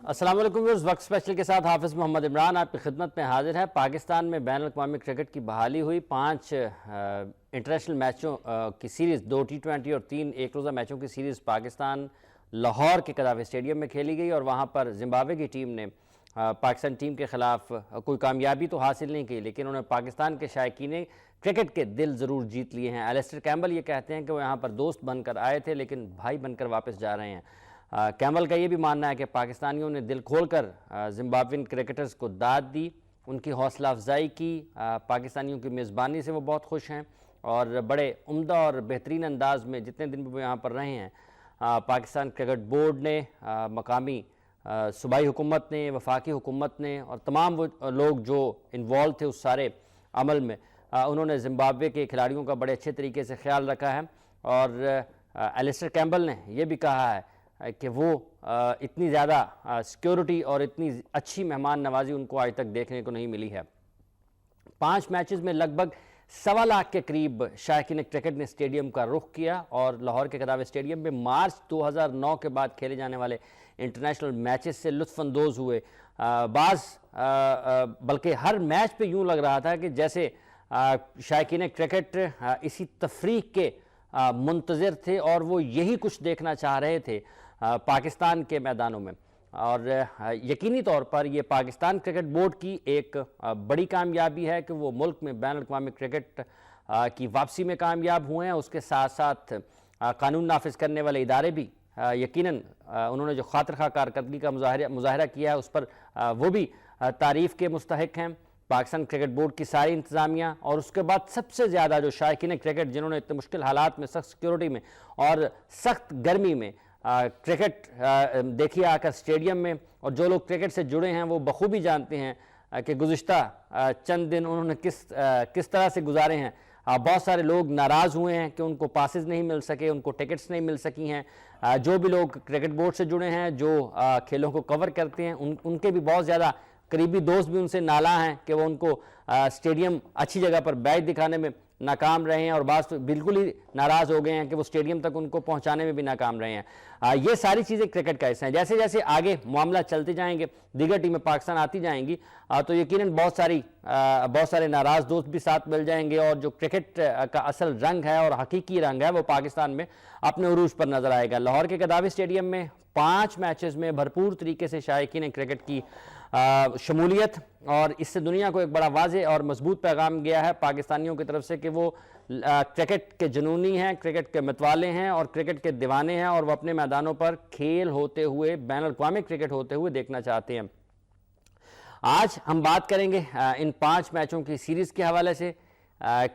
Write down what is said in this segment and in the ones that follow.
السلام علیکم ویورز، وقت اسپیشل کے ساتھ حافظ محمد عمران آپ کی خدمت میں حاضر ہے۔ پاکستان میں بین الاقوامی کرکٹ کی بحالی ہوئی، 5 انٹرنیشنل میچوں کی سیریز، 2 T20 اور 3 ایک روزہ میچوں کی سیریز پاکستان لاہور کے قذافی اسٹیڈیم میں کھیلی گئی، اور وہاں پر زمبابوے کی ٹیم نے پاکستان ٹیم کے خلاف کوئی کامیابی تو حاصل نہیں کی، لیکن انہوں نے پاکستان کے شائقین کرکٹ کے دل ضرور جیت لیے ہیں۔ ایلسٹر کیمبل یہ کہتے ہیں کہ وہ یہاں پر دوست بن کر آئے تھے لیکن بھائی بن کر واپس جا رہے ہیں۔ کیمبل کا یہ بھی ماننا ہے کہ پاکستانیوں نے دل کھول کر زمبابوین کرکٹرز کو داد دی، ان کی حوصلہ افزائی کی، پاکستانیوں کی میزبانی سے وہ بہت خوش ہیں، اور بڑے عمدہ اور بہترین انداز میں جتنے دن بھی وہ یہاں پر رہے ہیں، پاکستان کرکٹ بورڈ نے، مقامی صوبائی حکومت نے، وفاقی حکومت نے، اور تمام وہ لوگ جو انوالو تھے اس سارے عمل میں، انہوں نے زمبابوے کے کھلاڑیوں کا بڑے اچھے طریقے سے خیال رکھا ہے۔ اور ایلسٹر کیمبل نے یہ بھی کہا ہے کہ وہ اتنی زیادہ سیکیورٹی اور اتنی اچھی مہمان نوازی ان کو آج تک دیکھنے کو نہیں ملی ہے۔ 5 میچز میں لگ بھگ 1.25 لاکھ کے قریب شائقین کرکٹ نے اسٹیڈیم کا رخ کیا، اور لاہور کے قذافی اسٹیڈیم میں مارچ 2009 کے بعد کھیلے جانے والے انٹرنیشنل میچز سے لطف اندوز ہوئے۔ بلکہ ہر میچ پہ یوں لگ رہا تھا کہ جیسے شائقین کرکٹ اسی تفریح کے منتظر تھے، اور وہ یہی کچھ دیکھنا چاہ رہے تھے پاکستان کے میدانوں میں۔ اور یقینی طور پر یہ پاکستان کرکٹ بورڈ کی ایک بڑی کامیابی ہے کہ وہ ملک میں بین الاقوامی کرکٹ کی واپسی میں کامیاب ہوئے ہیں۔ اس کے ساتھ ساتھ قانون نافذ کرنے والے ادارے بھی یقیناً انہوں نے جو خاطر خواہ کارکردگی کا مظاہرہ کیا ہے اس پر وہ بھی تعریف کے مستحق ہیں۔ پاکستان کرکٹ بورڈ کی ساری انتظامیہ، اور اس کے بعد سب سے زیادہ جو شائقین کرکٹ جنہوں نے اتنے مشکل حالات میں، سخت سیکیورٹی میں اور سخت گرمی میں کرکٹ دیکھی آ کر اسٹیڈیم میں، اور جو لوگ کرکٹ سے جڑے ہیں وہ بخوبی جانتے ہیں کہ گزشتہ چند دن انہوں نے کس طرح سے گزارے ہیں۔ بہت سارے لوگ ناراض ہوئے ہیں کہ ان کو پاسز نہیں مل سکے، ان کو ٹکٹس نہیں مل سکی ہیں۔ جو بھی لوگ کرکٹ بورڈ سے جڑے ہیں، جو کھیلوں کو کور کرتے ہیں، ان کے بھی بہت زیادہ قریبی دوست بھی ان سے نالاں ہیں کہ وہ ان کو اسٹیڈیم اچھی جگہ پر بیچ دکھانے میں ناکام رہے ہیں، اور بعض بالکل ہی ناراض ہو گئے ہیں کہ وہ اسٹیڈیم تک ان کو پہنچانے میں بھی ناکام رہے ہیں۔ یہ ساری چیزیں کرکٹ کا حصہ ہیں۔ جیسے جیسے آگے معاملہ چلتے جائیں گے، دیگر ٹیمیں پاکستان آتی جائیں گی، تو یقیناً بہت سارے ناراض دوست بھی ساتھ مل جائیں گے، اور جو کرکٹ کا اصل رنگ ہے اور حقیقی رنگ ہے وہ پاکستان میں اپنے عروج پر نظر آئے گا۔ لاہور کے قذافی اسٹیڈیم میں 5 میچز میں بھرپور طریقے سے شائقین کرکٹ کی شمولیت، اور اس سے دنیا کو ایک بڑا واضح اور مضبوط پیغام گیا ہے پاکستانیوں کی طرف سے کہ وہ کرکٹ کے جنونی ہیں، کرکٹ کے متوالے ہیں اور کرکٹ کے دیوانے ہیں، اور وہ اپنے میدانوں پر کھیل ہوتے ہوئے، بین الاقوامی کرکٹ ہوتے ہوئے دیکھنا چاہتے ہیں۔ آج ہم بات کریں گے ان 5 میچوں کی سیریز کے حوالے سے،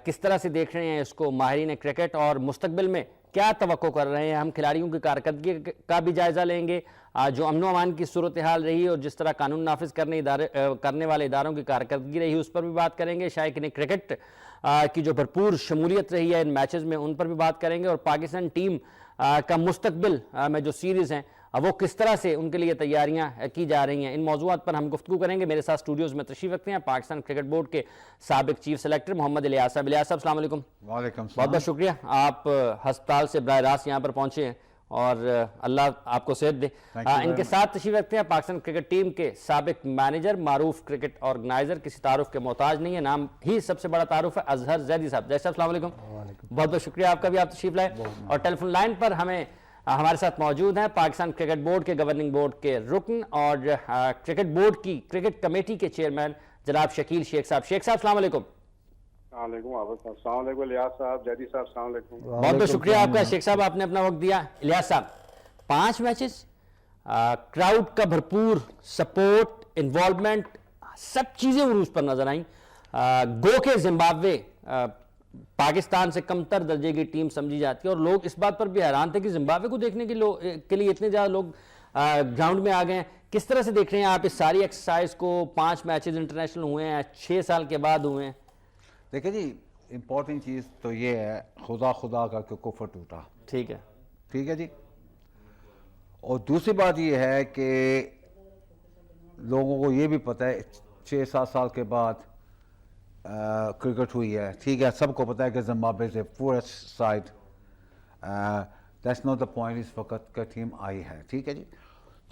کس طرح سے دیکھ رہے ہیں اس کو ماہرین کرکٹ، اور مستقبل میں کیا توقع کر رہے ہیں۔ ہم کھلاڑیوں کی کارکردگی کا بھی جائزہ لیں گے، جو امن و امان کی صورتحال رہی اور جس طرح قانون نافذ کرنے والے اداروں کی کارکردگی رہی اس پر بھی بات کریں گے۔ شائقین کرکٹ کی جو بھرپور شمولیت رہی ہے ان میچز میں ان پر بھی بات کریں گے، اور پاکستان ٹیم کا مستقبل میں جو سیریز ہیں وہ کس طرح سے ان کے لیے تیاریاں کی جا رہی ہیں، ان موضوعات پر ہم گفتگو کریں گے۔ میرے ساتھ اسٹوڈیوز میں تشریف رکھتے ہیں پاکستان کرکٹ بورڈ کے سابق چیف سلیکٹر محمد الیاس صاحب۔ الیاس صاحب السلام علیکم۔ وعلیکم السلام۔ بہت بہت شکریہ، آپ ہسپتال سے براہ راست یہاں پر پہنچے ہیں، اور اللہ آپ کو صحت دے۔ ان کے ساتھ تشریف رکھتے ہیں پاکستان کرکٹ ٹیم کے سابق مینیجر، معروف کرکٹ آرگنائزر، کسی تعارف کے محتاج نہیں ہے، نام ہی سب سے بڑا تعارف ہے، اظہر زیدی صاحب۔ زیدی صاحب السلام علیکم۔ بہت بہت شکریہ آپ کا بھی، آپ تشریف لائے۔ اور ٹیلی فون لائن پر ہمارے ساتھ موجود ہیں پاکستان کرکٹ بورڈ کے گورننگ بورڈ کے رکن اور کرکٹ بورڈ کی کرکٹ کمیٹی کے چیئرمین جناب شکیل شیخ صاحب۔ شیخ صاحب السلام علیکم۔ السلام علیکم عابد صاحب، السلام علیکم الیاس صاحب، جیدی صاحب السلام علیکم۔ بہت بہت شکریہ آپ کا شیخ صاحب، آپ نے اپنا وقت دیا۔ الیاس صاحب، 5 میچز، کراؤڈ کا بھرپور سپورٹ، انوالومنٹ، سب چیزیں عروج پر نظر آئیں۔ گو کے زمبابوے پاکستان سے کم تر درجے کی ٹیم سمجھی جاتی ہے، اور لوگ اس بات پر بھی حیران تھے کہ زمبابوے کو دیکھنے کے لیے اتنے زیادہ لوگ گراؤنڈ میں آ گئے ہیں۔ کس طرح سے دیکھ رہے ہیں آپ اس ساری ایکسرسائز کو؟ 5 میچز انٹرنیشنل ہوئے ہیں، 6 سال کے بعد ہوئے ہیں۔ دیکھیں جی، امپورٹنٹ چیز تو یہ ہے خدا کا کہ کفر ٹوٹا، ٹھیک ہے جی۔ اور دوسری بات یہ ہے کہ لوگوں کو یہ بھی پتہ ہے 6-7 سال کے بعد کرکٹ ہوئی ہے، ٹھیک ہے، سب کو پتہ ہے کہ زمبابوے سے پورسٹ side, that's not the point, اس وقت کا ٹیم آئی ہے، ٹھیک ہے جی۔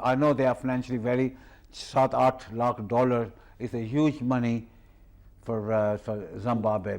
I know they are financially very, $7-8 lakh is a huge money for Zimbabwe.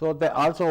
So they also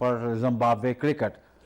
for Zimbabwe cricket.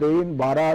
3, 12,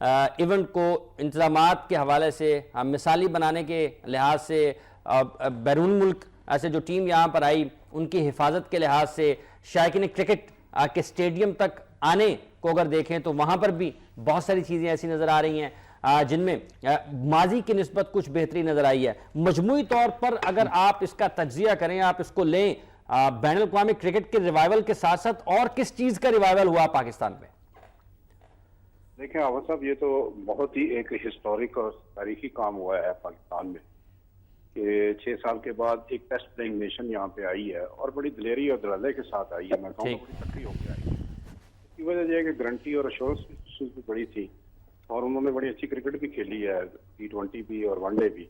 event کو انتظامات کے حوالے سے مثالی بنانے کے لحاظ سے، بیرون ملک ایسے جو ٹیم یہاں پر آئی ان کی حفاظت کے لحاظ سے، شائقین کرکٹ کے اسٹیڈیم تک آنے کو اگر دیکھیں تو وہاں پر بھی بہت ساری چیزیں ایسی نظر آ رہی ہیں جن میں ماضی کی نسبت کچھ بہتری نظر آئی ہے۔ مجموعی طور پر اگر آپ اس کا تجزیہ کریں، آپ اس کو لیں، بین الاقوامی کرکٹ کے ریوائول کے ساتھ ساتھ اور کس چیز کا ریوائول ہوا پاکستان میں؟ دیکھیں عوض صاحب، یہ تو بہت ہی ایک ہسٹورک اور تاریخی کام ہوا ہے پاکستان میں کہ 6 سال کے بعد ایک ٹیسٹ پلینگ نیشن یہاں پہ آئی ہے اور بڑی دلیری اور دلالے کے ساتھ آئی ہے۔ میں کہوں گا بڑی تکڑی ہو کے آئی ہے۔ اس کی وجہ یہ ہے کہ گارنٹی اور ایشورنس بھی بڑی تھی اور انہوں نے بڑی اچھی کرکٹ بھی کھیلی ہے، T20 بھی اور ون ڈے بھی۔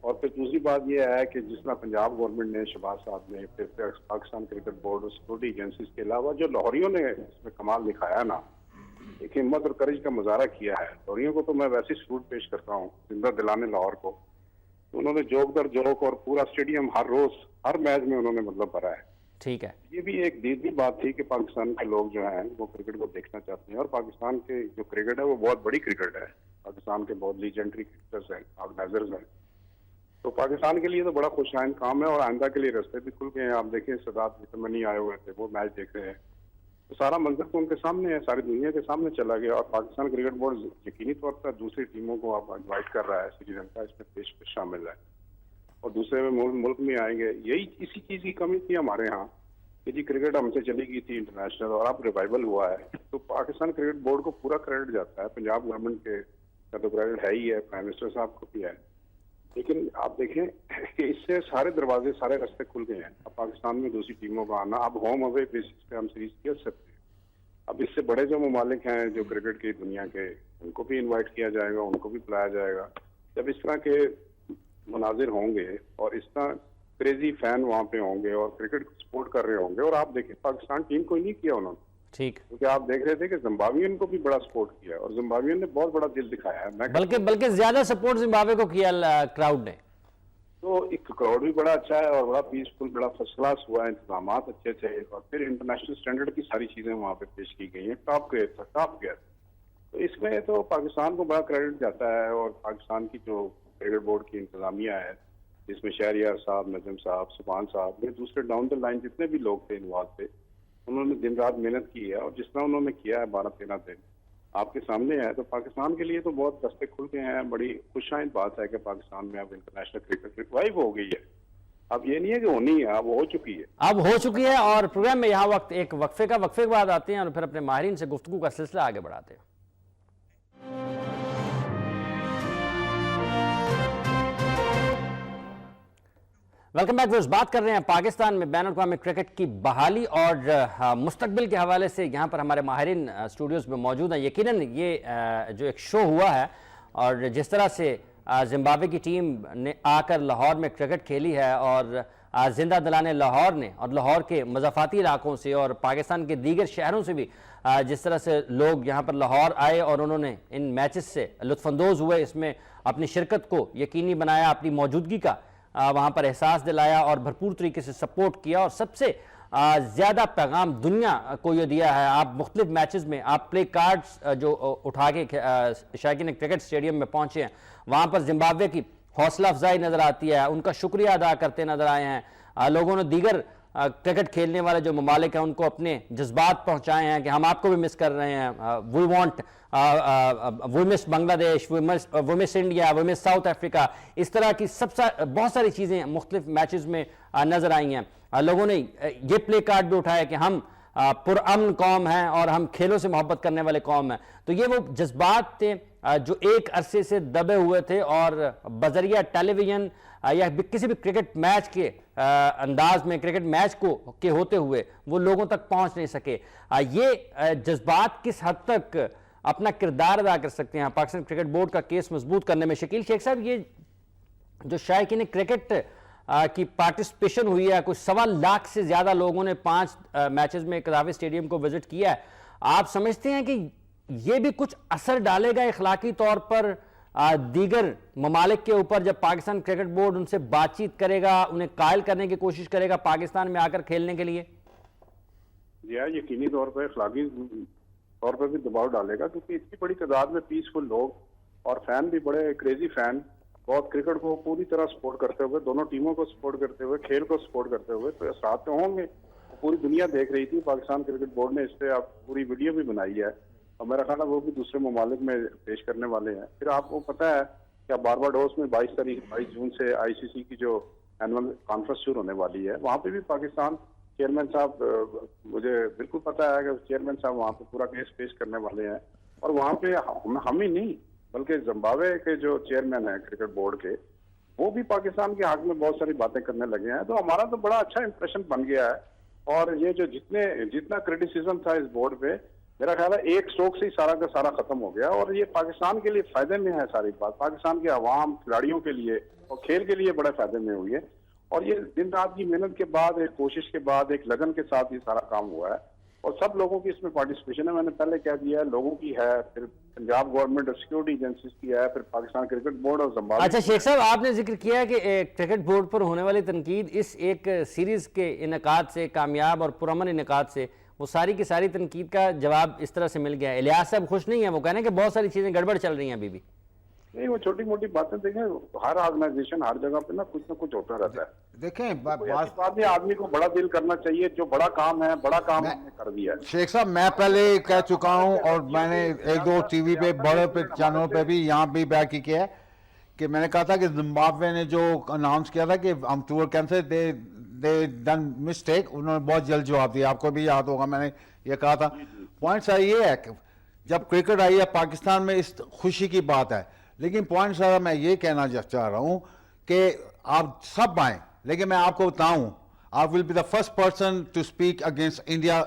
اور پھر دوسری بات یہ ہے کہ جس طرح پنجاب گورنمنٹ نے، شہباز صاحب نے، پھر پاکستان کرکٹ بورڈ اور سیکورٹی ایجنسیز کے علاوہ جو لاہوریوں نے اس میں کمال دکھایا نا، ایک ہمت اور کرج کا مظاہرہ کیا ہے۔ لاہوریوں کو تو میں ویسے سلوٹ پیش کرتا ہوں، زندہ دلانے لاہور کو۔ انہوں نے جوک در جوک اور پورا اسٹیڈیم ہر روز ہر میچ میں انہوں نے مطلب بھرا ہے۔ ٹھیک ہے، یہ بھی ایک دیدی بات تھی کہ پاکستان کے لوگ جو ہیں وہ کرکٹ کو دیکھنا چاہتے ہیں، اور پاکستان کے جو کرکٹ ہے وہ بہت بڑی کرکٹ ہے، پاکستان کے بہت لیجنڈری کرکٹرز ہیں، آرگنائزرز ہیں۔ تو پاکستان کے لیے تو بڑا خوش آئند کام ہے اور آئندہ کے لیے رستے بھی کھل گئے ہیں۔ آپ دیکھیں سدات وٹمنی آئے ہوئے تھے، وہ میچ دیکھ رہے ہیں، تو سارا منظر تو ان کے سامنے ہے، ساری دنیا کے سامنے چلا گیا۔ اور پاکستان کرکٹ بورڈ یقینی طور پر دوسری ٹیموں کو آپ انوائٹ کر رہا ہے، سری لنکا اس میں پیش شامل ہے اور دوسرے ملک میں آئیں گے۔ یہی اسی چیز کی کمی تھی ہمارے ہاں کہ جی کرکٹ ہم سے چلی گئی تھی انٹرنیشنل اور اب ریوائول ہوا ہے، تو پاکستان کرکٹ بورڈ کو پورا کریڈٹ جاتا ہے۔ پنجاب گورنمنٹ کے کا تو کریڈٹ ہے ہی ہے، پرائم منسٹر صاحب کو بھی ہے، لیکن آپ دیکھیں کہ اس سے سارے دروازے، سارے راستے کھل گئے ہیں۔ اب پاکستان میں دوسری ٹیموں کا آنا، اب ہوم اوے بیسس پہ ہم سیریز کھیل سکتے ہیں۔ اب اس سے بڑے جو ممالک ہیں جو کرکٹ کی دنیا کے، ان کو بھی انوائٹ کیا جائے گا، ان کو بھی بلایا جائے گا۔ جب اس طرح کے مناظر ہوں گے اور اس طرح کریزی فین وہاں پہ ہوں گے اور کرکٹ کو سپورٹ کر رہے ہوں گے، اور آپ دیکھیں پاکستان ٹیم کو ہی نہیں کیا انہوں نے، ٹھیک، کیونکہ آپ دیکھ رہے تھے کہ زمبابوین کو بھی بڑا سپورٹ کیا اور زمبابوین نے بہت بڑا دل دکھایا ہے۔ بلکہ زیادہ سپورٹ زمبابوے کو کیا کراؤڈ نے، تو ایک کراؤڈ بھی بڑا اچھا ہے اور بڑا پیسفل، بڑا فرسٹ کلاس ہوا ہے، انتظامات اچھے تھے اور پھر انٹرنیشنل اسٹینڈرڈ کی ساری چیزیں وہاں پہ پیش کی گئی ہیں، ٹاپ گریڈ تھا، ٹاپ گیئر۔ تو اس میں تو پاکستان کو بڑا کریڈٹ جاتا ہے، اور پاکستان کی جو کرکٹ بورڈ کی انتظامیہ ہے جس میں شہریار صاحب، نجم صاحب، سبحان صاحب، یہ دوسرے ڈاؤن دا لائن جتنے بھی لوگ تھے انوالو تھے، انہوں نے دن رات محنت کی ہے، اور جس طرح انہوں نے کیا ہے 12-13 دن آپ کے سامنے ہے، تو پاکستان کے لیے تو بہت راستے کھل گئے ہیں۔ بڑی خوش آئند بات ہے کہ پاکستان میں اب انٹرنیشنل کرکٹ ریوائیو ہو گئی ہے۔ اب یہ نہیں ہے کہ ہونی ہے، اب ہو چکی ہے، اب ہو چکی ہے۔ اور پروگرام میں یہاں وقت ایک وقفے کے بعد آتے ہیں اور پھر اپنے ماہرین سے گفتگو کا سلسلہ آگے بڑھاتے ہیں۔ ویلکم بیک ویورز، بات کر رہے ہیں پاکستان میں بین الاقوامی کرکٹ کی بحالی اور مستقبل کے حوالے سے۔ یہاں پر ہمارے ماہرین اسٹوڈیوز میں موجود ہیں۔ یقیناً یہ جو ایک شو ہوا ہے اور جس طرح سے زمبابوے کی ٹیم نے آ کر لاہور میں کرکٹ کھیلی ہے اور زندہ دلانے لاہور نے، اور لاہور کے مضافاتی علاقوں سے اور پاکستان کے دیگر شہروں سے بھی جس طرح سے لوگ یہاں پر لاہور آئے اور انہوں نے ان میچز سے لطف اندوز ہوئے، اس میں اپنی شرکت کو یقینی بنایا، اپنی موجودگی کا وہاں پر احساس دلایا اور بھرپور طریقے سے سپورٹ کیا، اور سب سے زیادہ پیغام دنیا کو یہ دیا ہے۔ آپ مختلف میچز میں آپ پلے کارڈز جو اٹھا کے شائقین کرکٹ اسٹیڈیم میں پہنچے ہیں، وہاں پر زمبابوے کی حوصلہ افزائی نظر آتی ہے، ان کا شکریہ ادا کرتے نظر آئے ہیں۔ لوگوں نے دیگر کرکٹ کھیلنے والے جو ممالک ہیں ان کو اپنے جذبات پہنچائے ہیں کہ ہم آپ کو بھی مس کر رہے ہیں، وی مس بنگلہ دیش، وی مس انڈیا، وی مس ساؤتھ افریقہ۔ اس طرح کی بہت ساری چیزیں مختلف میچز میں نظر آئی ہیں۔ لوگوں نے یہ پلے کارڈ بھی اٹھایا کہ ہم پرامن قوم ہیں اور ہم کھیلوں سے محبت کرنے والے قوم ہیں۔ تو یہ وہ جذبات تھے جو ایک عرصے سے دبے ہوئے تھے اور بذریعہ ٹیلی ویژن یا کسی بھی کرکٹ میچ کے انداز میں، کرکٹ میچ کے ہوتے ہوئے وہ لوگوں تک پہنچ نہیں سکے۔ یہ جذبات کس حد تک اپنا کردار ادا کر سکتے ہیں پاکستان کرکٹ بورڈ کا کیس مضبوط کرنے میں؟ شکیل شیخ صاحب، یہ جو شائقین کرکٹ کی پارٹیسپیشن ہوئی ہے، کچھ 1.25 لاکھ سے زیادہ لوگوں نے 5 میچز میں قذافی اسٹیڈیم کو وزٹ کیا ہے، آپ سمجھتے ہیں کہ یہ بھی کچھ اثر ڈالے گا اخلاقی طور پر دیگر ممالک کے اوپر جب پاکستان کرکٹ بورڈ ان سے بات چیت کرے گا، انہیں قائل کرنے کی کوشش کرے گا پاکستان میں آ کر کھیلنے کے لیے؟ یقینی طور پر اخلاقی طور پہ بھی دباؤ ڈالے گا, کیونکہ اتنی بڑی تعداد میں پیسفل لوگ اور فین بھی بڑے کریزی فین, بہت کرکٹ کو پوری طرح سپورٹ کرتے ہوئے, دونوں ٹیموں کو سپورٹ کرتے ہوئے, کھیل کو سپورٹ کرتے ہوئے, تو اثرات تو ہوں گے. پوری دنیا دیکھ رہی تھی, پاکستان کرکٹ بورڈ نے اس پہ آپ پوری ویڈیو بھی بنائی ہے, اور میرا خیال ہے وہ بھی دوسرے ممالک میں پیش کرنے والے ہیں. پھر آپ کو پتہ ہے کہ بارباڈوس میں 22 جون سے ICC کی جو اینول کانفرنس شروع ہونے والی ہے, وہاں پہ بھی پاکستان چیئرمین صاحب, مجھے بالکل پتہ ہے کہ چیئرمین صاحب وہاں پہ پورا کیس پیش کرنے والے ہیں, اور وہاں پہ ہم ہی نہیں بلکہ زمبابوے کے جو چیئرمین ہیں کرکٹ بورڈ کے, وہ بھی پاکستان کے حق میں بہت ساری باتیں کرنے لگے ہیں. تو ہمارا تو بڑا اچھا امپریشن بن گیا ہے, اور یہ جو جتنا کریٹیسزم تھا اس بورڈ پہ, میرا خیال ہے ایک اسٹروک سے ہی سارا کا سارا ختم ہو گیا, اور یہ پاکستان کے لیے فائدے میں ہے ساری بات, پاکستان کے عوام, کھلاڑیوں کے لیے اور کھیل کے لیے بڑے فائدے میں ہوئی ہے. اور یہ دن رات کی محنت کے بعد, ایک کوشش کے بعد, ایک لگن کے ساتھ یہ سارا کام ہوا ہے, اور سب لوگوں کی اس میں پارٹیسپیشن ہے. میں نے پہلے کہہ دیا ہے, لوگوں کی ہے, پھر پنجاب گورنمنٹ اور سیکورٹی ایجنسیز کی ہے, پھر پاکستان کرکٹ بورڈ اور زمبابوے. اچھا شیخ صاحب, آپ نے ذکر کیا کہ کرکٹ بورڈ پر ہونے والی تنقید اس ایک سیریز کے انعقاد سے, کامیاب اور پرامن انعقاد سے, وہ ساری کی ساری تنقید کا جواب اس طرح سے مل گیا ہے. الیاس صاحب خوش نہیں ہیں, وہ کہنے کہ بہت ساری چیزیں گڑبڑ چل رہی ہیں ابھی بھی. نہیں, وہ چھوٹی موٹی باتیں دیکھیں, ہر آرگنائزیشن ہر جگہ پہ نا کچھ نہ کچھ ہوتا رہتا ہے. دیکھیں بات میں آدمی کو بڑا دل کرنا چاہیے, جو بڑا کام ہے, بڑا کام ہم نے کر دیا ہے. شیخ صاحب میں پہلے کہہ چکا ہوں, اور میں نے ایک دو ٹی وی پہ بڑے پہ چینلوں پہ بھی یہاں بھی بیان کیا ہے کہ میں نے کہا تھا کہ زمبابوے نے جو اناؤنس کیا تھا کہ ہم ٹور کینسل, دے ڈن مسٹیک, انہوں نے بہت جلد جواب دیا. آپ کو بھی یاد ہوگا میں نے یہ کہا تھا. پوائنٹ سر یہ ہے کہ جب کرکٹ آئی ہے پاکستان میں, اس خوشی کی بات ہے, لیکن پوائنٹ سر میں یہ کہنا چاہ رہا ہوں کہ آپ سب آئیں, لیکن میں آپ کو بتاؤں, آپ will be the first person to speak against India.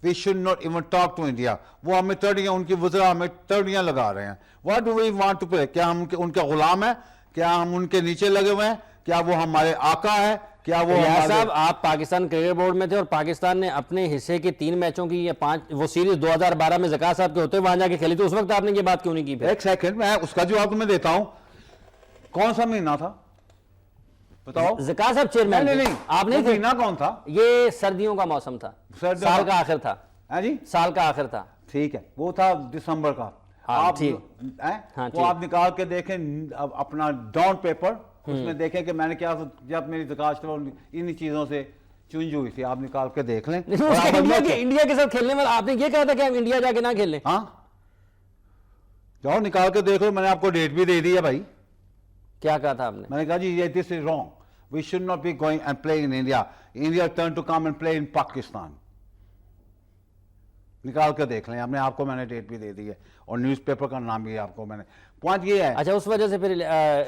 We should not even talk to India. وہ ہمیں تڑیاں, ان کی وزراء ہمیں تڑیاں لگا رہے ہیں. What do we want to play? کیا ہم ان کا غلام ہے؟ کیا ہم ان کے نیچے لگے ہوئے ہیں؟ کیا وہ ہمارے آقا ہے؟ کیا وہ الیاس صاحب, آپ پاکستان کرکٹ بورڈ میں تھے, اور پاکستان نے اپنے حصے کی 3 میچوں کی یا 5 وہ سیریز 2012 میں زکا صاحب کے ہوتے وہاں جا کے کھیلی, تو اس وقت آپ نے یہ بات کیوں نہیں کی؟ ایک سیکنڈ, میں اس کا جواب تمہیں دیتا ہوں. کون سا مہینہ تھا بتاؤ؟ زکا صاحب چیئرمین تھے, آپ نہیں تھے. مہینہ کون تھا؟ یہ سردیوں کا موسم تھا, سال کا آخر تھا. جی سال کا آخر تھا. ٹھیک ہے, وہ تھا دسمبر کا. وہ آپ نکال کے دیکھیں اپنا ڈاؤن پیپر, اس میں دیکھیں کہ میں نے کیا, جب میری زکات انہی چیزوں سے چنج ہوئی تھی, آپ نکال کے دیکھ لیں. انڈیا کے ساتھ کھیلنے والا آپ نے یہ کہا تھا کہ ہم انڈیا جا کے نہ کھیلیں. ہاں جاؤ نکال کے دیکھ لو, میں نے آپ کو ڈیٹ بھی دے دی ہے بھائی. کیا کہا تھا آپ نے؟ میں نے کہا جی یہ this is wrong, we should not be going and play in India, India turn to come and play in Pakistan. نکال کے دیکھ لیں, ہم نے آپ کو میں نے ڈیٹ بھی دے دی ہے, اور نیوز پیپر کا نام بھی آپ کو میں نے. پوائنٹ یہ ہے, اچھا اس وجہ سے پھر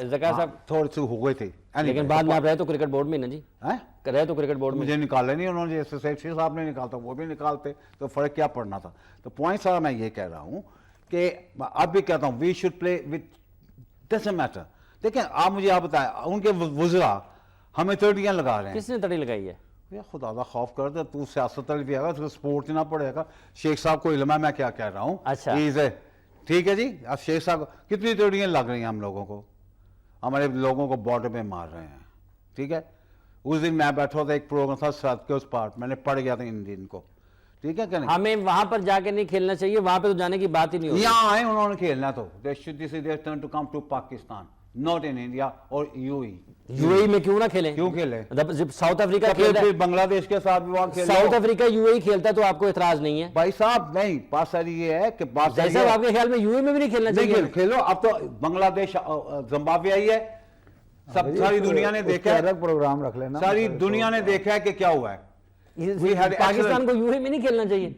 زکا صاحب تھوڑے سے ہو گئے تھے, لیکن بعد میں آپ رہے تو کرکٹ بورڈ میں نا جی, رہے تو کرکٹ بورڈ میں. مجھے نکالے نہیں انہوں نے, جیسے سیکٹری صاحب نے نکالتا وہ بھی نکالتے, تو فرق کیا پڑنا تھا. تو پوائنٹ صاحب میں یہ کہہ رہا ہوں کہ اب بھی کہتا ہوں we should play with doesn't matter. دیکھیں آپ مجھے آپ بتائیں, ان کے وزراء ہمیں تڑیاں لگا رہے ہیں. کس نے تڑی لگائی ہے؟ خدا دا خوف کر دے, تو سیاست بھی آئے گا, تو سپورٹ نہ پڑے گا. شیخ صاحب کو علم ہے میں کیا کہہ رہا ہوں. اچھا ٹھیک ہے جی. اب شیخ صاحب کتنی تڑیاں لگ رہی ہیں ہم لوگوں کو, ہمارے لوگوں کو بارڈر پہ مار رہے ہیں. ٹھیک ہے, اس دن میں بیٹھا تھا, ایک پروگرام تھا ساتھ کے اس پارٹ, میں نے پڑھ گیا تھا ان دن کو. ٹھیک ہے کہ نہیں, ہمیں وہاں پر جا کے نہیں کھیلنا چاہیے, وہاں پہ تو جانے کی بات ہی نہیں ہوتی. یہاں آئے انہوں نے کھیلنا, تو they should turn to come to Pakistan, not in India or UAE. UAE میں کیوں نہ کھیلیں؟ کیوں کھیلیں؟ ساؤتھ افریقہ کھیلتا ہے, بنگلہ دیش کے ساتھ بھی وہاں کھیلو. ساؤتھ افریقہ UAE کھیلتا ہے تو آپ کو اعتراض نہیں ہے بھائی صاحب؟ نہیں, بات ساری یہ ہے کہ بات جیسا آپ کے خیال میں UAE میں بھی نہیں کھیلنا چاہیے. کھیلو. اب تو بنگلہ دیش زمبابوے آئی ہے, ساری دنیا نے دیکھا ہے, پروگرام رکھ لینا, ساری دنیا نے دیکھا ہے کہ کیا ہوا ہے. پاکستان کو UAE میں نہیں کھیلنا چاہیے.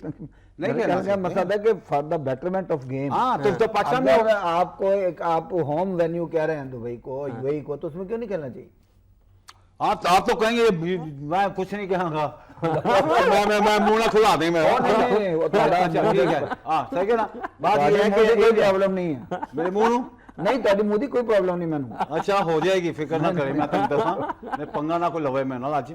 نہیں, مقصد ہے کہ for the betterment of game. ہاں تو پاکستان میں آپ کو ایک آپ ہوم وینیو کہہ رہے ہیں دبئی کو, UAE کو, تو اس میں کیوں نہیں کھیلنا چاہیے؟ آپ تو کہیں گے میں کچھ نہیں کہوں گا, میں منہ نہ کھلا دیں. میں صحیح ہے نا, بات یہ ہے کہ کوئی پرابلم نہیں ہے میرے منہ نہیں, تاری مودی کوئی پرابلم نہیں میں. اچھا ہو جائے گی, فکر نہ کریں. میں تک دساں میں پنگا نہ کوئی لوے میں نا آج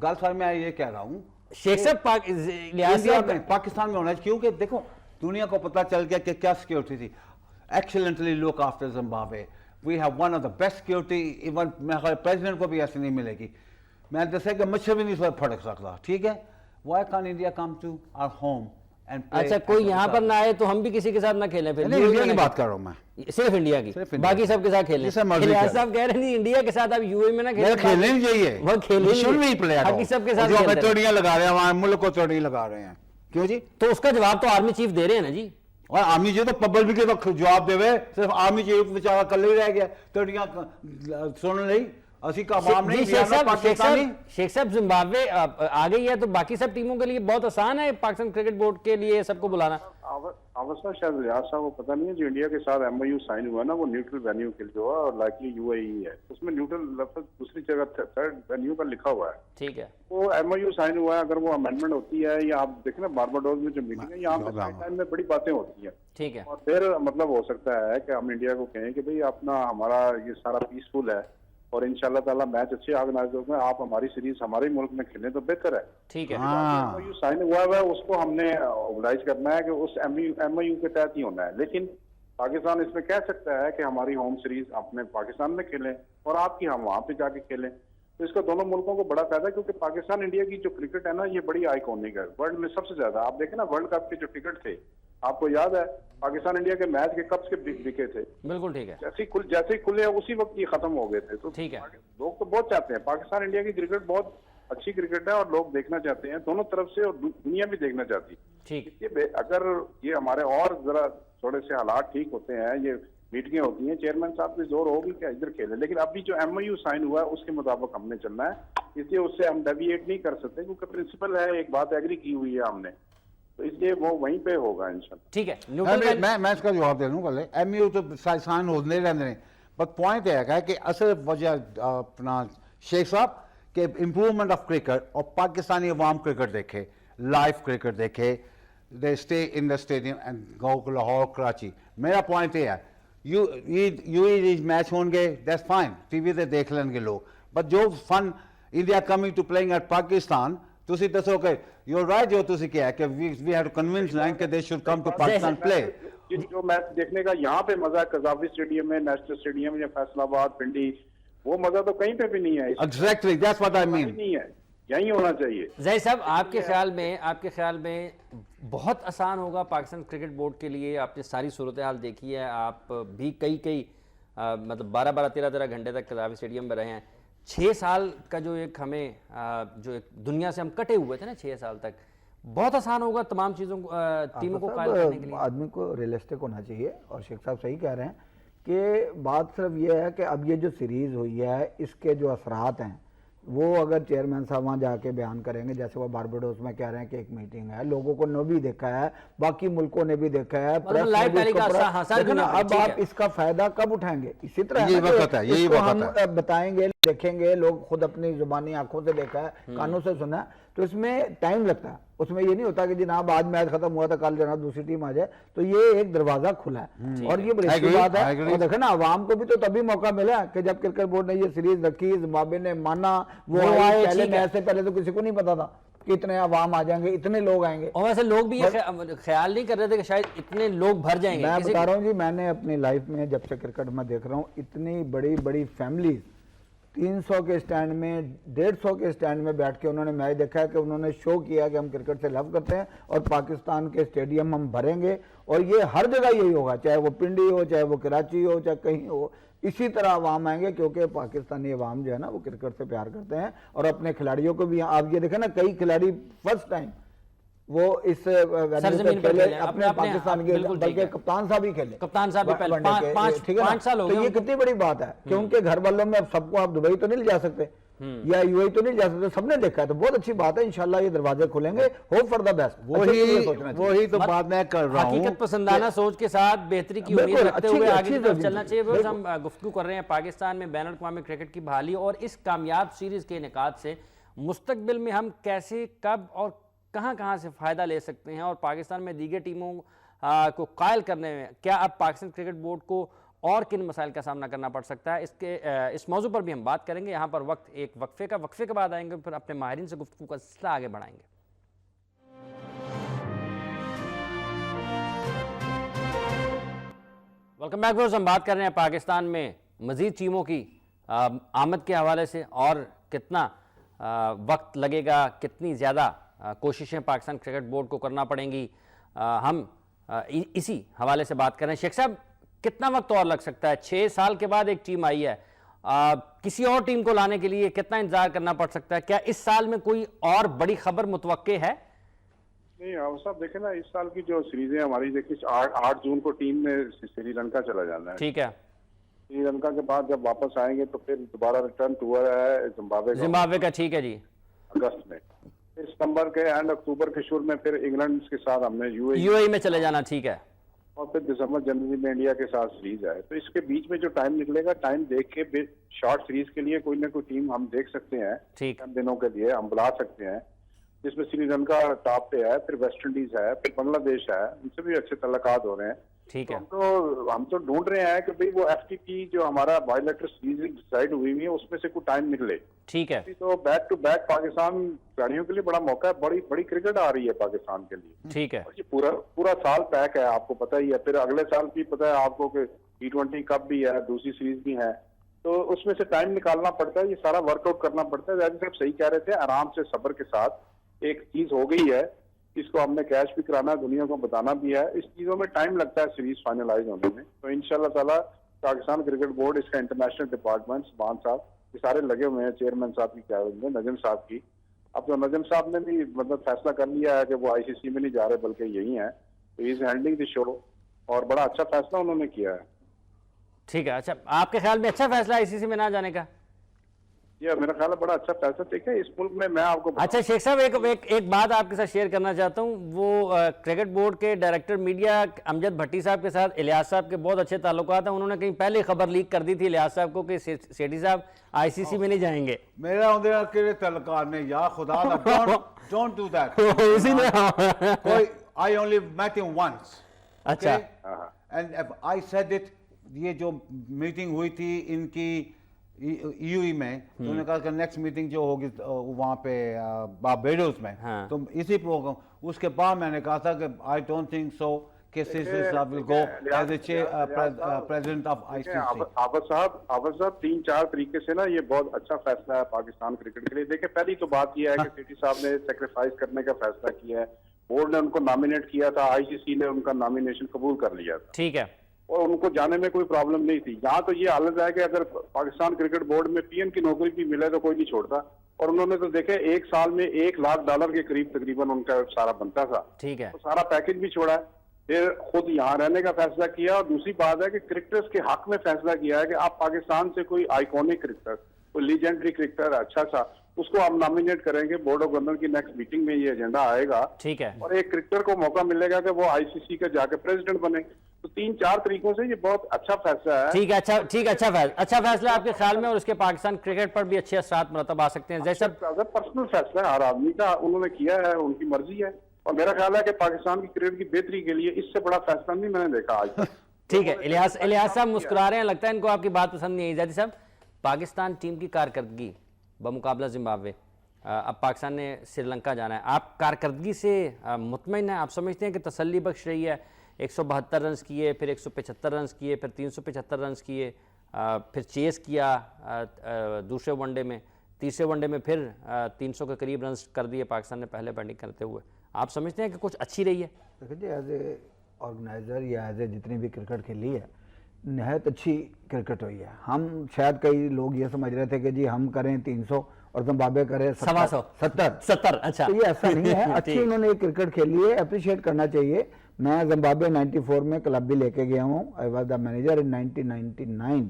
گل سر. میں یہ کہہ رہا ہوں شیخ صاحب پاکستان میں ہونا چاہیے, کیونکہ دیکھو دنیا کو پتہ چل گیا کہ کیا سیکیورٹی تھی. Excellently look after Zimbabwe, we have one of the best security. Even president کو بھی ایسی نہیں ملے گی. میں دسے کہ مچھر بھی نہیں پھڑک سکتا. ٹھیک ہے, why can India come to our home and play اچھا at کوئی the یہاں پر top. نہ آئے تو ہم بھی کسی کے ساتھ نہ کھیلیں پھر نہیں انڈیا کی بات کر رہا ہوں میں. صرف انڈیا کی صرف انڈیا باقی کی. سب کے ساتھ کھیلیں. جیسا مرضی خلیل کھیلیں. صاحب کہہ رہے ہیں انڈیا کے ساتھ آپ یو اے میں نہ میرا کھیلنے کھیلیں. نہیں چاہیے. وہ کھیلیں We shouldn't be play at all. باقی سب کے ساتھ جو ہمیں کھیلتے ہیں. توڑیاں لگا رہے ہیں وہاں ملک کو توڑیاں لگا رہے ہیں کیوں جی؟ تو اس کا جواب تو آرمی چیف دے رہے ہیں نا جی. اور آرمی جی تو پبلک کے تو جواب دے ہوئے صرف آرمی چیف بیچارہ کل ہی رہ گیا توڑیاں سن لئی اسی کا عوام نہیں. جی شیخ صاحب زمبابوے آ گئی ہے تو باقی سب ٹیموں کے لیے بہت آسان ہے پاکستان کرکٹ بورڈ کے لیے سب کو بلانا. اوسطا شاید ریاض صاحب کو پتہ نہیں ہے جو انڈیا کے ساتھ ایم او یو سائن ہوا نا وہ نیوٹرل وینیو کے لیے ہوا اور لائکلی یو اے ای ہے. اس میں نیوٹرل لفظ دوسری جگہ تھرڈ وینیو کا لکھا ہوا ہے. ٹھیک ہے وہ ایم او یو سائن ہوا ہے. اگر وہ امینڈمنٹ ہوتی ہے یا آپ دیکھیں نا بارباڈوس میں جو میٹنگ ہے یہاں پہ ٹائم میں بڑی باتیں ہوتی ہیں. ٹھیک ہے اور پھر مطلب ہو سکتا ہے کہ ہم انڈیا کو کہیں کہ بھئی اپنا ہمارا یہ سارا پیسفل ہے اور انشاءاللہ تعالیٰ میچ اچھے آرگنائز ہوگا آپ ہماری سیریز ہمارے ملک میں کھیلیں تو بہتر ہے. ٹھیک ہے سائن ہوا ہے اس کو ہم نے اوبلائز کرنا ہے کہ اس ایم او یو کے تحت ہی ہونا ہے. لیکن پاکستان اس میں کہہ سکتا ہے کہ ہماری ہوم سیریز اپنے پاکستان میں کھیلیں اور آپ کی ہم وہاں پہ جا کے کھیلیں. تو اس کا دونوں ملکوں کو بڑا فائدہ ہے کیونکہ پاکستان انڈیا کی جو کرکٹ ہے نا یہ بڑی آئیکونک ہے ورلڈ میں سب سے زیادہ. آپ دیکھیں نا ورلڈ کپ کے جو ٹکٹ تھے آپ کو یاد ہے پاکستان انڈیا کے میچ کے کب سے بکے تھے. بالکل ٹھیک ہے جیسے ہی کھلے اسی وقت یہ ختم ہو گئے تھے. تو ٹھیک ہے لوگ تو بہت چاہتے ہیں پاکستان انڈیا کی کرکٹ بہت اچھی کرکٹ ہے اور لوگ دیکھنا چاہتے ہیں دونوں طرف سے اور دنیا بھی دیکھنا چاہتی ہے. ٹھیک اگر یہ ہمارے اور ذرا تھوڑے سے حالات ٹھیک ہوتے ہیں یہ میٹنگیں ہوتی ہیں چیئرمین صاحب کی زور ہوگی کہ ادھر کھیلیں. لیکن ابھی جو ایم او یو سائن ہوا ہے اس کے مطابق ہم نے چلنا ہے. اس لیے اس سے ہم ڈیویٹ نہیں کر سکتے کیونکہ پرنسپل ہے ایک بات ایگری کی ہوئی ہے ہم نے تو اس لیے وہ وہیں پہ ہوگا انشاءاللہ. ٹھیک ہے میں اس کا جواب دے دوں گا. ایم یو تو سائن ہونے رہنے ہیں بٹ پوائنٹ یہ ہے کہ اصل وجہ اپنا شیخ صاحب کہ امپروومنٹ آف کرکٹ اور پاکستانی عوام کرکٹ دیکھے لائیو کرکٹ دیکھے they stay in the stadium and go Lahore Karachi. میرا پوائنٹ یہ ہے یو میچ ہوں گے دیٹس فائن ٹی وی تے دیکھ لیں گے لوگ بٹ جو fun India coming to playing at Pakistan تسی دسو کہ یو رائٹ جو تسی کیا ہے کہ we have to convince them کہ they should come to Pakistan play. جو میچ دیکھنے کا یہاں پہ مزہ ہے قذافی اسٹیڈیم میں نیشنل اسٹیڈیم یا فیصل آباد پنڈی وہ مزہ تو کہیں پہ بھی نہیں ہے. ایگزیکٹلی دیٹس واٹ آئی مین. نہیں ہے یہی ہونا چاہیے. زید صاحب آپ کے خیال میں بہت آسان ہوگا پاکستان کرکٹ بورڈ کے لیے. آپ نے ساری صورتحال دیکھی ہے آپ بھی کئی مطلب 12-13 گھنٹے تک قذافی اسٹیڈیم میں رہے ہیں. 6 سال کا جو ایک ہمیں جو ایک دنیا سے ہم کٹے ہوئے تھے نا 6 سال تک بہت آسان ہوگا تمام چیزوں کو ٹیموں کو قائل کرنے کے لیے. آدمی کو ریئلسٹک ہونا چاہیے اور شیخ صاحب صحیح کہہ رہے ہیں کہ بات صرف یہ ہے کہ اب یہ جو سیریز ہوئی ہے اس کے جو اثرات ہیں وہ اگر چیئرمین صاحب وہاں جا کے بیان کریں گے جیسے وہ بارباڈوس میں کہہ رہے ہیں کہ ایک میٹنگ ہے لوگوں کو نے بھی دیکھا ہے باقی ملکوں نے بھی دیکھا ہے اب آپ اس کا فائدہ کب اٹھائیں گے. اسی طرح ہم بتائیں گے دیکھیں گے لوگ خود اپنی زبانی آنکھوں سے دیکھا ہے کانوں سے سنا ہے تو اس میں ٹائم لگتا ہے. اس میں یہ نہیں ہوتا کہ جناب آج میچ ختم ہوا تھا کل جناب دوسری ٹیم آ جائے. تو یہ ایک دروازہ کھلا ہے اور یہ بڑی اچھی بات ہے. اور دیکھیں نا عوام کو بھی تو تبھی موقع ملا کہ جب کرکٹ بورڈ نے یہ سیریز رکھی زمبابوے نے مانا وہ آئے پہلے میچ سے پہلے تو کسی کو نہیں پتا تھا کہ اتنے عوام آ جائیں گے اتنے لوگ آئیں گے. اور ویسے لوگ بھی یہ خیال نہیں کر رہے تھے کہ شاید اتنے لوگ بھر جائیں گے. میں بتا رہا ہوں جی میں نے اپنی لائف میں جب سے کرکٹ میں دیکھ رہا ہوں اتنی بڑی فیملیز 300 کے سٹینڈ میں 150 کے سٹینڈ میں بیٹھ کے انہوں نے میچ دیکھا ہے کہ انہوں نے شو کیا کہ ہم کرکٹ سے لو کرتے ہیں اور پاکستان کے سٹیڈیم ہم بھریں گے اور یہ ہر جگہ یہی ہوگا چاہے وہ پنڈی ہو چاہے وہ کراچی ہو چاہے کہیں ہو اسی طرح عوام آئیں گے کیونکہ پاکستانی عوام جو ہے نا وہ کرکٹ سے پیار کرتے ہیں اور اپنے کھلاڑیوں کو بھی آپ یہ دیکھیں نا کئی کھلاڑی فرسٹ ٹائم وہ اس کھیلے اپنے پاکستان کے بلکہ کپتان صاحب ہی کھیلے کپتان صاحب بھی 5 سال ہو گئے. تو یہ کتنی بڑی بات ہے کہ ان کے گھر والوں میں اب سب کو آپ دبئی تو نہیں جا سکتے یا یو اے تو نہیں جا سکتے سب نے دیکھا ہے تو بہت اچھی بات ہے انشاءاللہ یہ دروازے کھلیں گے ہوپ فار دا بیسٹ. وہی تو بات میں کر رہا ہوں حقیقت پسندانہ سوچ کے ساتھ بہتری کی امید رکھتے ہوئے آگے کی طرف چلنا چاہیے. ہم گفتگو کر رہے ہیں پاکستان میں بین الاقوامی کرکٹ کی بحالی اور اس کامیاب سیریز کے انعقاد سے مستقبل میں ہم کیسے کب اور کہاں سے فائدہ لے سکتے ہیں اور پاکستان میں دیگر ٹیموں کو قائل کرنے میں کیا اب پاکستان کرکٹ بورڈ کو اور کن مسائل کا سامنا کرنا پڑ سکتا ہے. اس موضوع پر بھی ہم بات کریں گے. یہاں پر وقت ایک وقفے کے بعد آئیں گے پھر اپنے ماہرین سے گفتگو کا سلسلہ آگے بڑھائیں گے. Welcome back viewers. ہم بات کر رہے ہیں پاکستان میں مزید ٹیموں کی آمد کے حوالے سے اور کتنا وقت لگے گا کتنی زیادہ کوششیں پاکستان کرکٹ بورڈ کو کرنا پڑیں گی ہم اسی حوالے سے بات کریں. شیخ صاحب کتنا وقت اور لگ سکتا ہے؟ 6 سال کے بعد ایک ٹیم آئی ہے, کسی اور ٹیم کو لانے کے لیے کتنا انتظار کرنا پڑ سکتا ہے؟ کیا اس سال میں کوئی اور بڑی خبر متوقع ہے؟ نہیں صاحب دیکھیں نا, اس سال کی جو سیریز ہے ہماری, دیکھیں 8 جون کو ٹیم میں سری لنکا چلا جانا ہے. ٹھیک ہے. سری لنکا کے بعد جب واپس آئیں گے تو پھر دوبارہ ریٹرن ٹور ہے زمبابوے کا. ٹھیک ہے جی. اگست میں, پھر ستمبر کے اینڈ اکتوبر کے شروع میں پھر انگلینڈ کے ساتھ ہم نے یو اے میں چلے جانا. ٹھیک ہے. اور پھر دسمبر جنوری میں انڈیا کے ساتھ سیریز ہے. تو اس کے بیچ میں جو ٹائم نکلے گا, ٹائم دیکھ کے شارٹ سیریز کے لیے کوئی نہ کوئی ٹیم ہم دیکھ سکتے ہیں. چند دنوں کے لیے ہم بلا سکتے ہیں, جس میں سری لنکا ٹاپ پہ ہے, پھر ویسٹ انڈیز ہے, پھر بنگلہ دیش ہے, ان سے بھی اچھے تعلقات ہو رہے ہیں. ٹھیک ہے. ہم تو ڈھونڈ رہے ہیں کہ بھئی وہ ایف ٹی پی جو ہمارا بائی لیٹر سیریز ڈیسائیڈ ہوئی ہوئی ہے اس میں سے کوئی ٹائم نکلے. ٹھیک ہے. تو بیک ٹو بیک پاکستان کھلاڑیوں کے لیے بڑا موقع ہے, بڑی کرکٹ آ رہی ہے پاکستان کے لیے. ٹھیک ہے. یہ پورا سال پیک ہے, آپ کو پتہ ہی ہے. پھر اگلے سال بھی پتہ ہے آپ کو کہ T20 کپ بھی ہے, دوسری سیریز بھی ہے, تو اس میں سے ٹائم نکالنا پڑتا ہے. یہ سارا ورک آؤٹ کرنا پڑتا ہے. زیادہ صاحب صحیح کہہ رہے تھے, آرام سے صبر کے ساتھ ایک چیز ہو گئی ہے, اس کو ہم نے کیش بھی کرانا ہے, دنیا کو بتانا بھی ہے. اس چیزوں میں ٹائم لگتا ہے سیریز فائنلائز ہونے میں. تو انشاءاللہ تعالی پاکستان کرکٹ بورڈ, اس کا انٹرنیشنل ڈپارٹمنٹ, سبحان صاحب, یہ سارے لگے ہوئے ہیں, چیئرمین صاحب کی قیادت میں, نجم صاحب کی. اب تو نجم صاحب نے بھی مطلب فیصلہ کر لیا ہے کہ وہ آئی سی سی میں نہیں جا رہے بلکہ یہی ہیں. تو ہی از ہینڈلنگ دی شو, اور بڑا اچھا فیصلہ انہوں نے کیا ہے. ٹھیک ہے. اچھا, آپ کے خیال میں اچھا فیصلہ ہے ICC میں نہ جانے کا؟ یہ میرا خیال ہے بڑا اچھا فیصلہ. دیکھیں اس ملک میں آپ کو اچھا شیخ صاحب ایک بات آپ کے ساتھ شیئر کرنا چاہتا ہوں. وہ کرکٹ بورڈ کے ڈائریکٹر میڈیا امجد بھٹی صاحب کے ساتھ الیاس صاحب کے بہت اچھے تعلقات ہیں. انہوں نے کہیں پہلے خبر لیک کر دی تھی الیاس صاحب کو کہ سیٹھی صاحب ICC میں نہیں جائیں گے. میرا اندر اکیلے تعلقات نہیں, یا خدا don't do that. اسی نے I only met him once. اچھا. And I said it, یہ جو میٹنگ ہوئی تھی ان کی EUE میں, تو انہوں نے کہا کہ نیکسٹ میٹنگ جو ہوگی وہاں پہ باربیڈوس میں, تو اسی پروگرام, اس کے بعد میں نے کہا تھا کہ I don't think so کہ سیٹھی صاحب will go as a president of ICC. عابد صاحب 3-4 طریقے سے نا یہ بہت اچھا فیصلہ ہے پاکستان کرکٹ کے لیے. دیکھیں پہلی تو بات یہ ہے کہ سیٹھی صاحب نے سیکریفائز کرنے کا فیصلہ کیا ہے. بورڈ نے ان کو نامینیٹ کیا تھا, ICC نے ان کا نامینیشن قبول کر لیا تھا. ٹھیک ہے. اور ان کو جانے میں کوئی پرابلم نہیں تھی. یہاں تو یہ حالت ہے کہ اگر پاکستان کرکٹ بورڈ میں PM کی نوکری بھی ملے تو کوئی نہیں چھوڑتا. اور انہوں نے تو دیکھے ایک سال میں $1 لاکھ کے قریب تقریباً ان کا سارا بنتا تھا. ٹھیک ہے. تو سارا پیکج بھی چھوڑا ہے, پھر خود یہاں رہنے کا فیصلہ کیا. اور دوسری بات ہے کہ کرکٹرز کے حق میں فیصلہ کیا ہے کہ آپ پاکستان سے کوئی آئیکونک کرکٹر, کوئی لیجنڈری کرکٹر اچھا سا, اس کو ہم نامینیٹ کریں گے. بورڈ آف گورنر کی نیکسٹ میٹنگ میں یہ ایجنڈا آئے گا. ٹھیک ہے. اور ایک کرکٹر کو موقع ملے گا کہ وہ ICC کا جا کے پریزیڈنٹ بنے. تو 3-4 طریقوں سے یہ بہت اچھا فیصلہ ہے. ٹھیک ہے. اچھا فیصلہ آپ کے خیال میں, اور اس کے پاکستان کرکٹ پر بھی اچھے اثرات مرتب آ سکتے ہیں. جیسا پرسنل فیصلہ ہے ہر آدمی کا, انہوں نے کیا ہے, ان کی مرضی ہے. اور میرا خیال ہے کہ پاکستان کی کرکٹ کی بہتری کے لیے اس سے بڑا فیصلہ نہیں میں نے دیکھا آج تک. ٹھیک ہے. الیاس صاحب مسکرا رہے ہیں, لگتا ہے ان کو آپ کی بات پسند نہیں آئی. زیدی صاحب, پاکستان ٹیم کی کارکردگی بمقابلہ زمبابوے, اب پاکستان نے سری لنکا جانا ہے, آپ کارکردگی سے مطمئن ہیں؟ آپ سمجھتے ہیں کہ تسلی بخش رہی ہے؟ 172 رنز کیے, پھر 175 رنز کیے, پھر 375 رنز کیے, پھر چیس کیا دوسرے ون ڈے میں, تیسرے ون ڈے میں پھر 300 کے قریب رنز کر دیے پاکستان نے پہلے بیٹنگ کرتے ہوئے. آپ سمجھتے ہیں کہ کچھ اچھی رہی ہے؟ دیکھیں جی, ایز اے آرگنائزر یا ایز اے جتنی بھی کرکٹ کھیلی ہے, نہایت اچھی کرکٹ ہوئی ہے. ہم شاید کئی لوگ یہ سمجھ رہے تھے کہ جی ہم کریں 300 اور زمبابوے کرے 70. اچھا, تو یہ ایسا نہیں ہے. اچھی انہوں نے کرکٹ کھیلی ہے, اپریشیٹ کرنا چاہیے. میں زمبابوے 94 میں کلب بھی لے کے گیا ہوں. I was the manager in 1999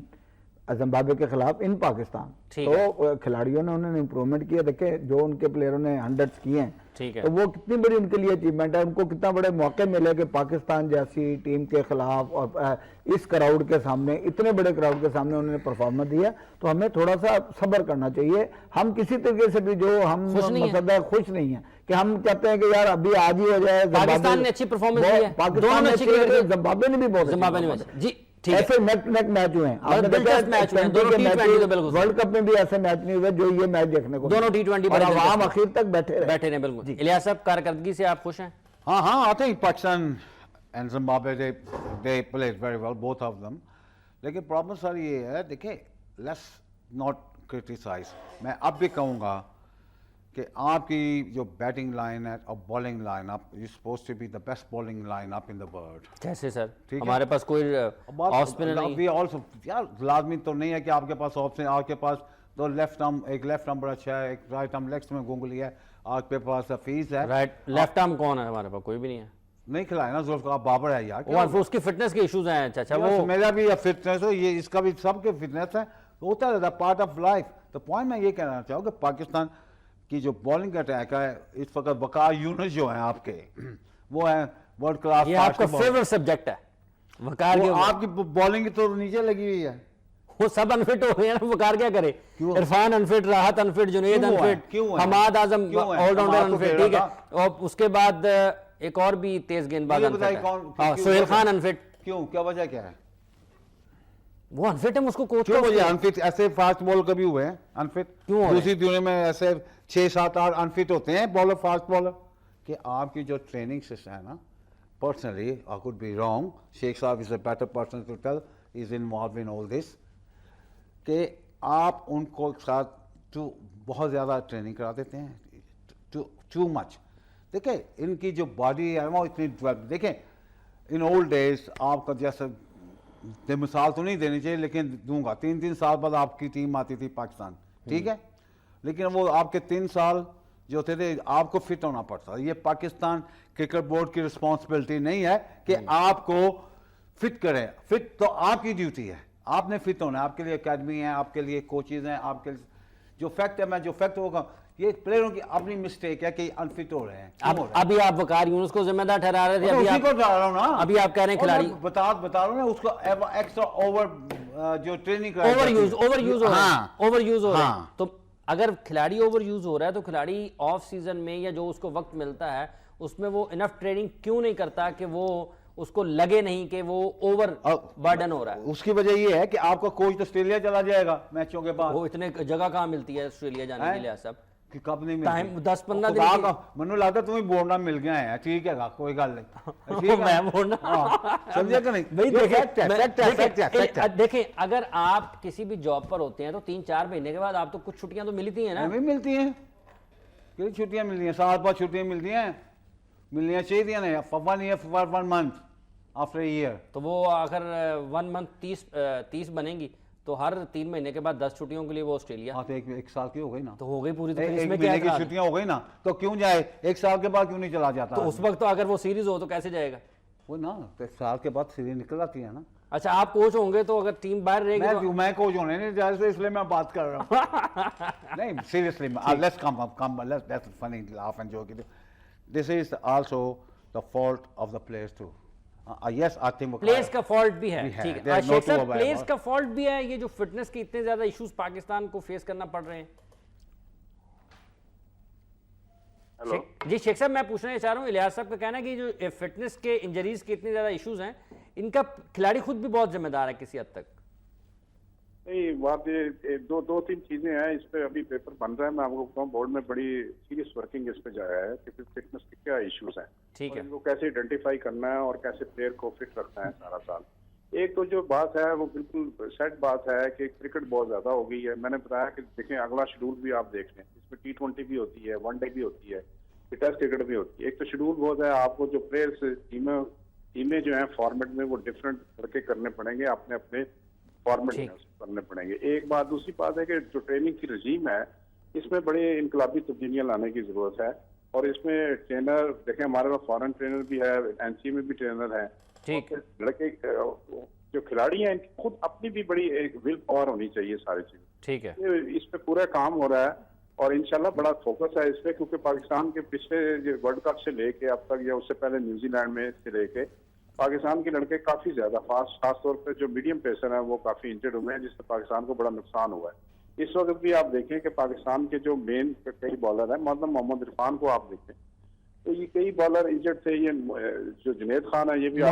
Zimbabwe کے خلاف ان پاکستان. تو کھلاڑیوں نے انہوں نے امپروومنٹ کیا. دیکھیں جو ان کے پلیئروں نے 100s کیے ہیں, تو وہ کتنی بڑی ان کے لیے اچیومنٹ ہے. ان کو کتنا بڑے موقع ملے کہ پاکستان جیسی ٹیم کے خلاف اور اس کراؤڈ کے سامنے, اتنے بڑے کراؤڈ کے سامنے انہوں نے پرفارمنس دیا. تو ہمیں تھوڑا سا صبر کرنا چاہیے. ہم کسی طریقے سے بھی جو ہم مقصد ہے خوش نہیں ہیں کہ ہم چاہتے ہیں کہ یار ابھی آج ہی ہو جائے. پاکستان نے اچھی پرفارمنس دی ہے, پاکستان نے اچھی, زمبابوے نے بھی بہت جی. ایسے نیک میچ ہوئے ہیں, ورلڈ کپ میں بھی ایسے میچ نہیں ہوئے جو یہ میچ دیکھنے کو, دونوں T20 اور عوام اخیر تک بیٹھے رہے. بالکل. الیاس صاحب, کارکردگی سے آپ خوش ہیں؟ ہاں, I think Pakistan and Zimbabwe they played very well, both of them. لیکن پرابلم سر یہ ہے, دیکھیں لیٹس ناٹ کرٹیسائز. میں اب بھی کہوں گا کہ آپ کی جو بیٹنگ لائن ہے اور bowling line up is supposed to be the best bowling line up in the world. کیسے سر؟ ہمارے پاس کوئی آف اسپنر نہیں یار لازمی تو نہیں ہے کہ آپ کے پاس آف اسپن. آپ کے پاس دو لیفٹ آرم، ایک لیفٹ آرم بڑا اچھا ہے، ایک رائٹ آرم لیگس میں گنگلی ہے. آپ کے پاس حفیظ ہے. رائٹ لیفٹ آرم کون ہے ہمارے پاس؟ کوئی بھی نہیں ہے. نہیں کھلایا نا ذوالفقار بابر ہے یار. وہ اس کی فٹنس کے ایشوز ہیں چاچا. وہ میرا بھی فٹنس ہے، یہ اس کا بھی سب کے فٹنس ہے، ہوتا رہتا پارٹ آف لائف. تو پوائنٹ میں یہ کہنا چاہوں کہ پاکستان کی جو بالنگ اٹیک ہے اس وقت وقار یونس جو ہیں آپ کے، وہ ہیں ورلڈ کلاس. یہ آپ کا فیورٹ سبجیکٹ ہے وقار کے. آپ کی بالنگ تو نیچے لگی ہوئی ہے. وہ سب انفٹ ہو گئے ہیں نا. وقار کیا کرے؟ عرفان انفٹ، راحت انفٹ، جنید انفٹ، حماد اعظم آل راؤنڈر انفٹ. ٹھیک ہے. اور اس کے بعد ایک اور بھی تیز گیند باز انفٹ ہے، سہیل خان انفٹ. کیوں؟ کیا وجہ کیا ہے؟ وہ انفٹ ہے، اس کو کوچ کیوں وجہ انفٹ؟ ایسے فاسٹ بال کبھی ہوئے ہیں انفٹ؟ دوسری دنیا میں ایسے 6-7-8 انفٹ ہوتے ہیں بالر، فاسٹ بالر. کہ آپ کی جو ٹریننگ سسٹم ہے نا، personally I could be wrong, Sheikh sahib is a better person to tell, is involved in all this, کہ آپ ان کو ساتھ بہت زیادہ ٹریننگ کرا دیتے ہیں، ٹو مچ. دیکھیں ان کی جو باڈی ہے وہ اتنی دیکھیں ان اولڈ ڈیز آپ کا جیسے مثال تو نہیں دینی چاہیے لیکن دوں گا، 3 سال بعد آپ کی ٹیم آتی تھی پاکستان، ٹھیک ہے، لیکن وہ آپ کے 3 سال جو تھے آپ کو فٹ ہونا پڑتا. یہ پاکستان کرکٹ بورڈ کی رسپانسبلٹی نہیں ہے کہ آپ کو فٹ کریں. فٹ تو آپ کی ڈیوٹی ہے، آپ نے فٹ ہونا ہے. آپ کے لیے اکیڈمی ہے، آپ کے لیے کوچز ہیں، آپ کے جو فیکٹ ہے، میں جو فیکٹ ہوگا یہ پلیئروں کی اپنی مسٹیک ہے کہ انفٹ ہو رہے ہیں. ابھی آپ وقار یونس کو ذمہ دار ٹھہرا رہے تھے، ابھی آپ کہہ رہے ہیں کھلاڑی بتا رہا ہوں نا اس کو ایکسٹرا اوور جو ٹریننگ اوور یوز ہو رہا ہے. تو اگر کھلاڑی اوور یوز ہو رہا ہے تو کھلاڑی آف سیزن میں یا جو اس کو وقت ملتا ہے اس میں وہ انف ٹریننگ کیوں نہیں کرتا کہ وہ اس کو لگے نہیں کہ وہ اوور برڈن ہو رہا ہے؟ اس کی وجہ یہ ہے کہ آپ کا کوچ تو آسٹریلیا چلا جائے گا میچوں کے بعد. وہ اتنے جگہ کہاں ملتی ہے آسٹریلیا جانے کے لیے سب؟ کہ کب نہیں ٹائم 10-15 دن منو لگتا تمہیں بورڈنا مل گیا ہے. ٹھیک ہے کوئی گل نہیں، میں بورڈنا سمجھے کہ نہیں. دیکھیں اگر آپ کسی بھی جاب پر ہوتے ہیں تو 3-4 مہینے کے بعد آپ تو کچھ چھٹیاں تو ملتی ہیں نا. ہمیں ملتی ہیں، کتنی چھٹیاں ملتی ہیں؟ 7 چھٹیاں ملتی ہیں، ملنیاں چاہیے نا. 1 year for 1 month after a year. تو وہ اگر 1 month 30 بنیں گی تو ہر 3 مہینے کے بعد 10 چھٹیوں کے لیے وہ آسٹریلیا. ہاں تو ایک سال کی ہو گئی نا. تو ہو گئی پوری. ایک مہینے کی چھٹیاں ہو گئی نا تو کیوں جائے؟ ایک سال کے بعد کیوں نہیں چلا جاتا؟ تو اس وقت تو اگر وہ سیریز ہو تو کیسے جائے گا وہ نا؟ تو ایک سال کے بعد سیریز نکل آتی ہے نا. اچھا آپ کوچ ہوں گے تو اگر ٹیم باہر رہے گی میں کوچ ہونے نہیں جا رہا، اس لیے میں بات کر رہا ہوں. نہیں seriously let's come let's funny laugh and joke. This is also the fault of the players too. Yes, I think players کا فالٹ بھی ہے. ٹھیک ہے شیخ صاحب، پلیئرز کا فالٹ بھی ہے یہ جو فٹنس کے اتنے زیادہ ایشوز پاکستان کو فیس کرنا پڑ رہے ہیں. جی شیخ صاحب میں پوچھنا چاہ رہا ہوں، الیاس صاحب کا کہنا ہے کہ جو فٹنس کے انجریز کے اتنے زیادہ ایشوز ہیں ان کا کھلاڑی خود بھی بہت ذمہ دار ہے کسی حد تک. نہیں بات یہ 2-3 چیزیں ہیں اس پہ ابھی پیپر بن رہا ہے. میں آپ کو بتاؤں بورڈ میں بڑی سیریس ورکنگ اس پہ جایا ہے کہ فٹنس کے کیا ایشوز ہیں، ٹھیک ہے، ان کو کیسے آئیڈینٹیفائی کرنا ہے اور کیسے پلیئر کو فٹ رکھنا ہے سارا سال. ایک تو جو بات ہے وہ بالکل سیٹ بات ہے کہ کرکٹ بہت زیادہ ہو گئی ہے. میں نے بتایا کہ دیکھیں اگلا شیڈول بھی آپ دیکھ لیں، اس میں T20 بھی ہوتی ہے، 1 ڈے بھی ہوتی ہے، ٹیسٹ کرکٹ بھی ہوتی ہے. ایک تو شیڈول بہت ہے، آپ کو جو پلیئرس ٹیمیں جو ہیں فارمیٹ میں وہ ڈفرینٹ کر کے کرنے پڑیں گے، اپنے اپنے فارمیٹ میں کرنے پڑیں گے. ایک بات. دوسری بات ہے کہ جو ٹریننگ کی رجیم ہے اس میں بڑی انقلابی تبدیلیاں لانے کی ضرورت ہے. اور اس میں ٹرینر دیکھیں ہمارے پاس فارن ٹرینر بھی ہے، NCA میں بھی ٹرینر ہیں. ٹھیک ہے، لڑکے جو کھلاڑی ہیں ان کی خود اپنی بھی بڑی ایک ول پاور ہونی چاہیے ساری چیزیں. ٹھیک ہے، اس پہ پورا کام ہو رہا ہے اور انشاءاللہ بڑا فوکس ہے اس پہ، کیونکہ پاکستان کے پچھلے ورلڈ کپ سے لے کے اب تک یا اس سے پہلے نیوزی لینڈ میں سے لے کے پاکستان کے لڑکے کافی زیادہ فاسٹ، خاص طور پہ جو میڈیم پیسر ہیں وہ کافی انجرڈ ہوئے ہیں، جس سے پاکستان کو بڑا نقصان ہوا ہے. اس وقت بھی آپ دیکھیں کہ پاکستان کے جو مین کئی بالر ہیں، مثلا محمد عرفان کو آپ دیکھیں تو یہ کئی بالر انجرڈ تھے. یہ جو جنید خان ہے یہ بھی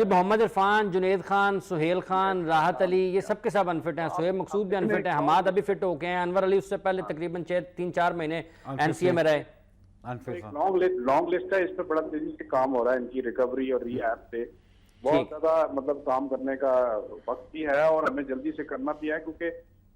محمد عرفان، جنید خان، سہیل خان، راحت علی یہ سب کے سب انفٹ ہیں. سہیب مقصود بھی انفٹ ہیں، حماد ابھی فٹ ہو گئے ہیں، انور علی اس سے پہلے تقریباً 3-4 مہینے NCA میں رہے. لانگ لسٹ ہے، اس پہ بڑا تیزی سے کام ہو رہا ہے. ان کی ریکوری اور ری ایپ پہ بہت زیادہ مطلب کام کرنے کا وقت بھی ہے اور ہمیں جلدی سے کرنا بھی ہے، کیونکہ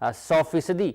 100%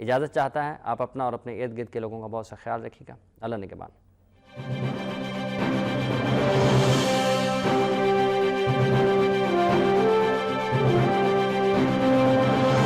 اجازت چاہتا ہے. آپ اپنا اور اپنے ارد گرد کے لوگوں کا بہت سا خیال رکھیے گا. اللہ نگہبان.